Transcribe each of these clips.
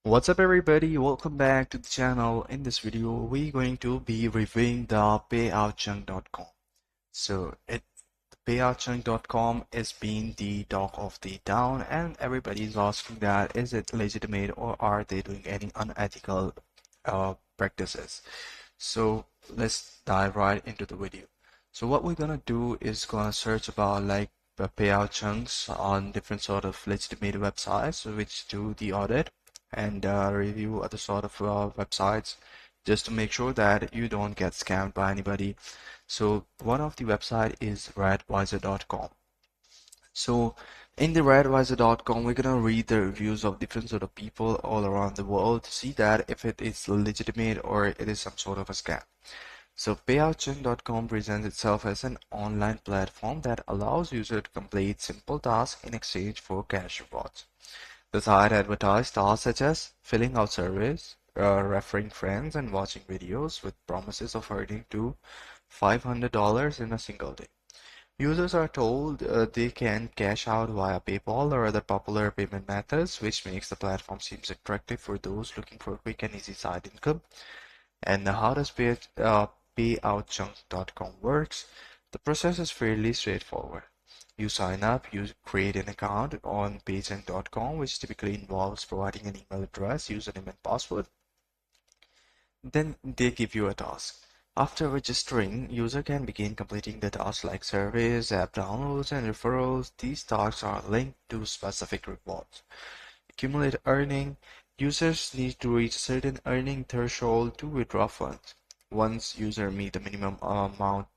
What's up everybody, welcome back to the channel. In this video we're going to be reviewing the payoutchunk.com. So payoutchunk.com is being the talk of the town, and everybody is asking that is it legitimate or are they doing any unethical practices. So let's dive right into the video. So what we're gonna do is gonna search about like the payout chunks on different sort of legitimate websites which do the audit and review other sort of websites just to make sure that you don't get scammed by anybody. So one of the website is radvisor.com. So in the radvisor.com, we're gonna read the reviews of different sort of people all around the world to see that if it is legitimate or it is some sort of a scam. So payoutchunk.com presents itself as an online platform that allows users to complete simple tasks in exchange for cash rewards. The site advertised tasks such as filling out surveys, referring friends, and watching videos with promises of earning to $500 in a single day. Users are told they can cash out via PayPal or other popular payment methods, which makes the platform seems attractive for those looking for a quick and easy side income. And how does payoutchunk.com works? The process is fairly straightforward. You sign up, you create an account on paychunk.com, which typically involves providing an email address, username, and password. Then they give you a task. After registering, user can begin completing the tasks like surveys, app downloads, and referrals. These tasks are linked to specific rewards. Accumulate earning. Users need to reach a certain earning threshold to withdraw funds. Once user meet the minimum amount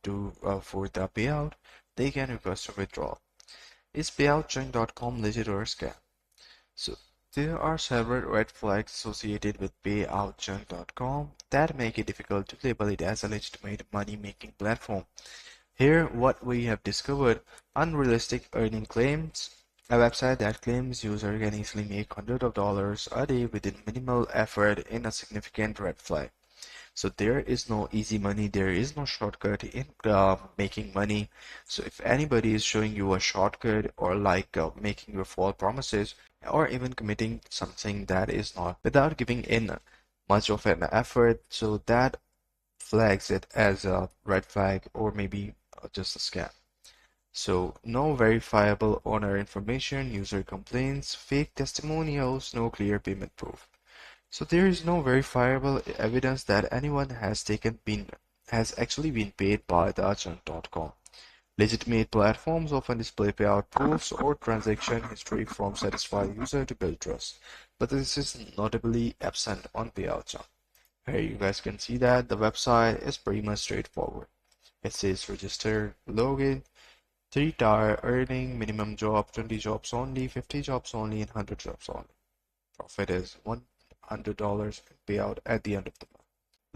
for the payout, they can request a withdrawal. Is payoutchunk.com legit or a scam? So there are several red flags associated with payoutchunk.com that make it difficult to label it as a legitimate money-making platform. Here, what we have discovered: unrealistic earning claims. A website that claims user can easily make hundreds of dollars a day within minimal effort in a significant red flag. So there is no easy money, there is no shortcut in making money. So if anybody is showing you a shortcut or like making you false promises or even committing something that is not without giving in much of an effort, so that flags it as a red flag or maybe just a scam. So no verifiable owner information, user complaints, fake testimonials, no clear payment proof. So there is no verifiable evidence that anyone has actually been paid by the chunk.com. Legitimate platforms often display payout proofs or transaction history from satisfied user to build trust, but this is notably absent on payoutchunk. Here you guys can see that the website is pretty much straightforward. It says register, login, 3-tier earning, minimum job, 20 jobs only, 50 jobs only, and 100 jobs only. Profit is $100 payout at the end of the month.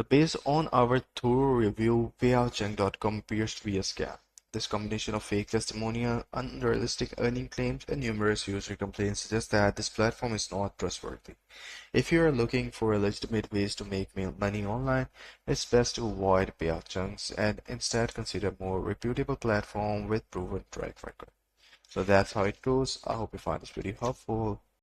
Based on our thorough review, payoutchunk.com appears to be a scam. This combination of fake testimonial, unrealistic earning claims, and numerous user complaints suggests that this platform is not trustworthy. If you are looking for legitimate ways to make money online, it's best to avoid payout chunks and instead consider more reputable platform with proven track record. So that's how it goes. I hope you find this video helpful.